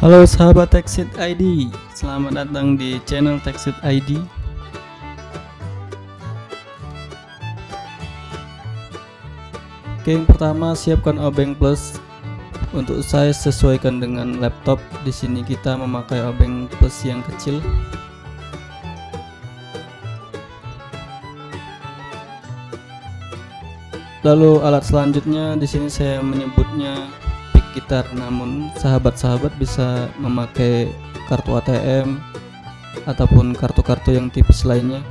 Halo sahabat Techseed ID, selamat datang di channel Techseed ID. Oke, yang pertama siapkan obeng plus. Untuk size sesuaikan dengan laptop. Di sini kita memakai obeng plus yang kecil. Lalu alat selanjutnya di sini saya menyebutnya pick gitar, namun sahabat-sahabat bisa memakai kartu ATM ataupun kartu-kartu yang tipis lainnya.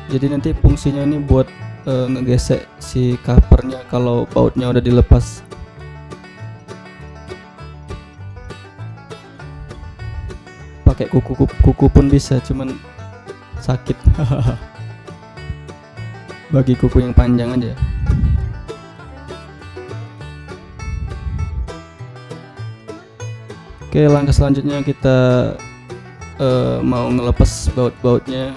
Jadi nanti fungsinya ini buat ngegesek si covernya kalau bautnya udah dilepas. Pakai kuku pun bisa, cuman sakit. Bagi kuku yang panjang aja. Oke, langkah selanjutnya kita mau ngelepas baut-bautnya.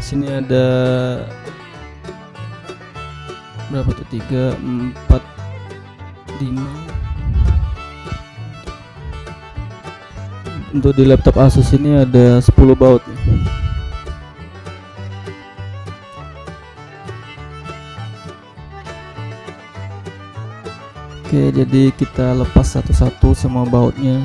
Sini ada berapa tuh? 3, 4, 5. Untuk di laptop Asus ini ada 10 baut. Oke, jadi kita lepas satu-satu semua bautnya.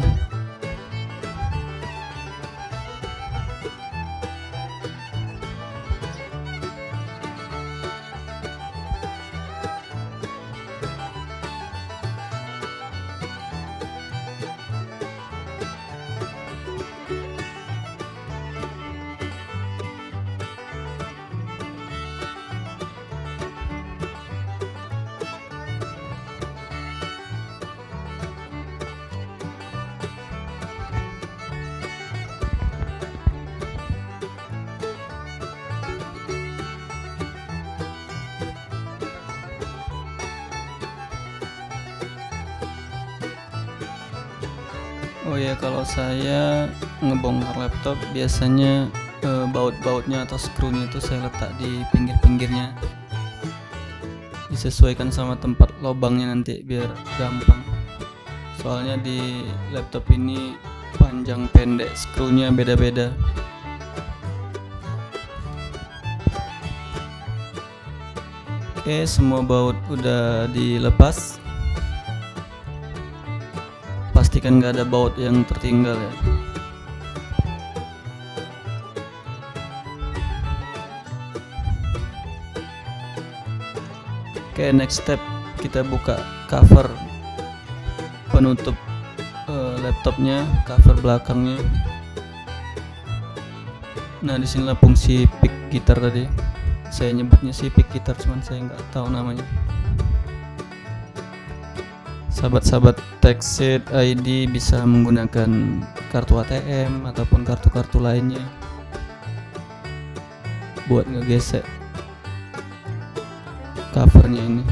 Oh ya, kalau saya ngebongkar laptop biasanya baut-bautnya atau skrunya itu saya letak di pinggir-pinggirnya, disesuaikan sama tempat lubangnya nanti biar gampang. Soalnya di laptop ini panjang pendek skrunya beda-beda. Oke, semua baut udah dilepas. Pastikan nggak ada baut yang tertinggal ya. Oke, next step kita buka cover penutup laptopnya, cover belakangnya. Nah, disinilah fungsi pick gitar tadi. Saya nyebutnya sih pick gitar, cuman saya nggak tahu namanya. Sahabat-sahabat Techseed ID bisa menggunakan kartu ATM ataupun kartu-kartu lainnya buat ngegesek covernya ini.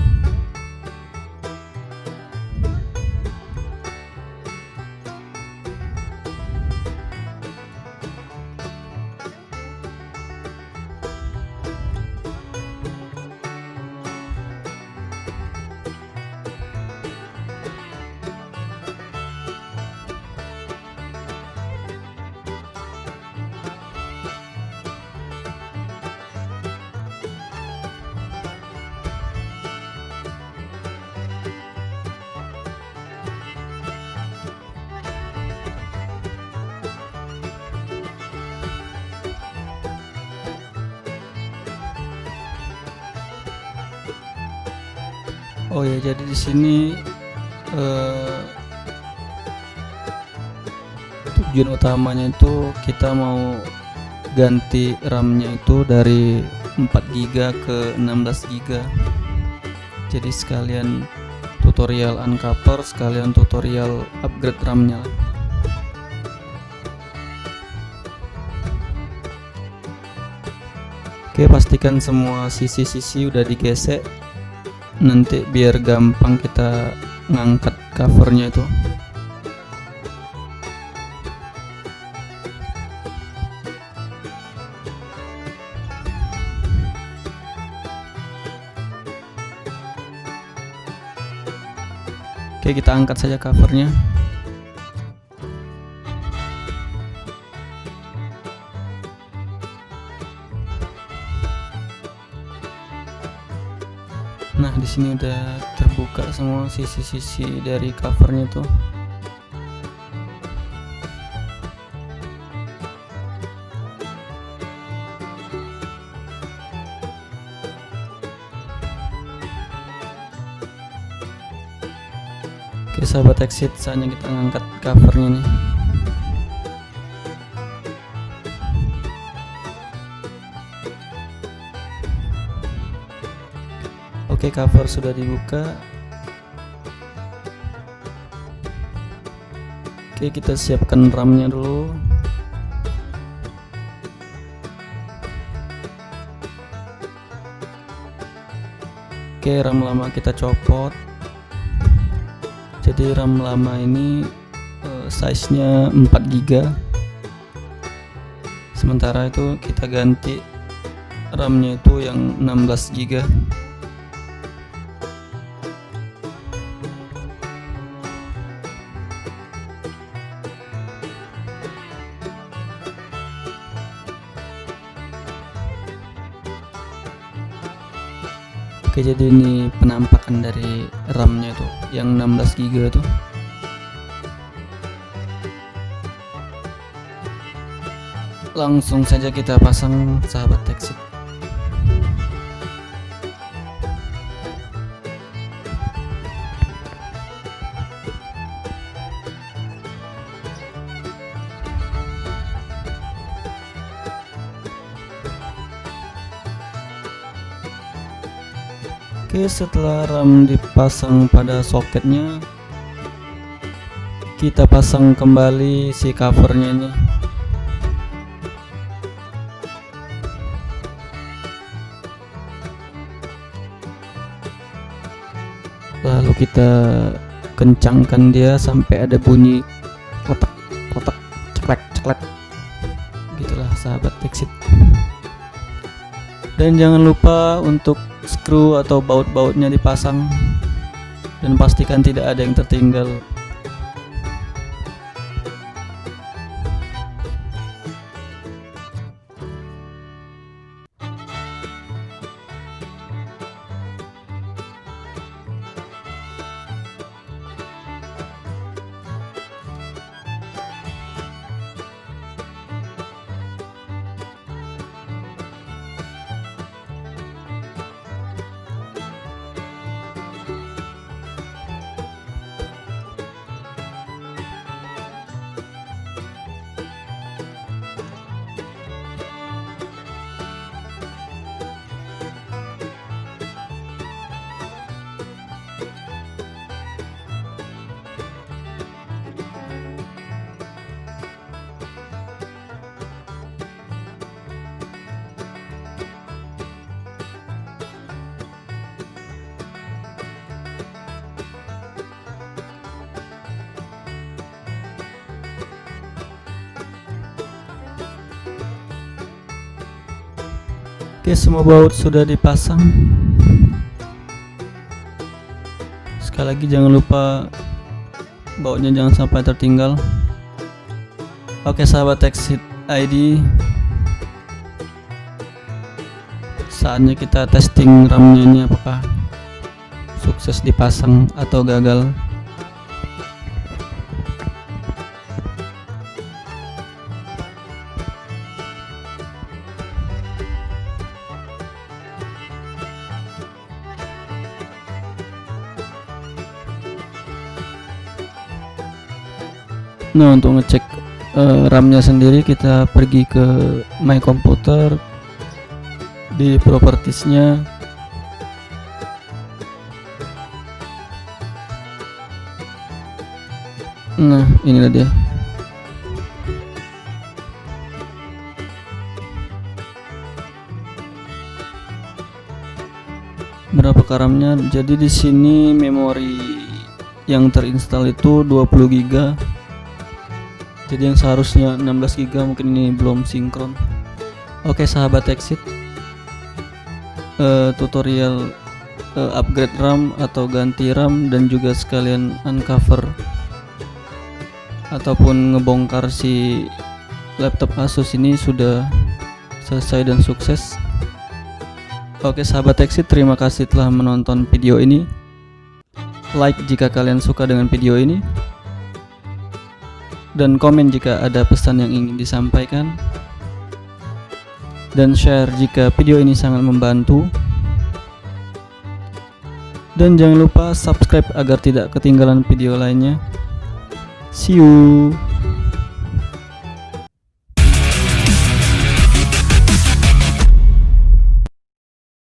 Oh ya, jadi di sini tujuan utamanya itu kita mau ganti RAM-nya itu dari 4 GB ke 16 GB. Jadi sekalian tutorial uncover, sekalian tutorial upgrade RAM-nya. Oke, pastikan semua sisi-sisi udah digesek. Nanti biar gampang kita ngangkat covernya itu. Oke, kita angkat saja covernya. Nah, di sini udah terbuka semua sisi-sisi dari covernya tuh. Oke sahabat Exit, saatnya kita ngangkat covernya nih. Oke, cover sudah dibuka. Oke, kita siapkan RAM-nya dulu. Oke, RAM lama kita copot. Jadi RAM lama ini size-nya 4 GB. Sementara itu kita ganti RAM-nya itu yang 16 GB. Oke, jadi ini penampakan dari RAM-nya tuh yang 16 GB tuh. Langsung saja kita pasang sahabat Exit. Oke, setelah RAM dipasang pada soketnya, kita pasang kembali si covernya ini. Lalu kita kencangkan dia sampai ada bunyi kotak kotak ceklek ceklek. Gitulah sahabat Exit. Dan jangan lupa untuk skru atau baut-bautnya dipasang dan pastikan tidak ada yang tertinggal. Oke, semua baut sudah dipasang. Sekali lagi jangan lupa bautnya jangan sampai tertinggal. Oke sahabat Exit ID, saatnya kita testing RAM-nya ini apakah sukses dipasang atau gagal. Nah, untuk ngecek RAM-nya sendiri kita pergi ke My Computer, di propertiesnya. Nah, inilah dia. Berapa RAM-nya? Jadi di sini memori yang terinstall itu 20 GB. Jadi yang seharusnya 16 GB mungkin ini belum sinkron. Oke sahabat Exit, tutorial upgrade RAM atau ganti RAM, dan juga sekalian uncover ataupun ngebongkar si laptop Asus ini sudah selesai dan sukses. Oke sahabat Teksit, terima kasih telah menonton video ini. Like jika kalian suka dengan video ini, dan komen jika ada pesan yang ingin disampaikan, dan share jika video ini sangat membantu. Dan jangan lupa subscribe agar tidak ketinggalan video lainnya. See you.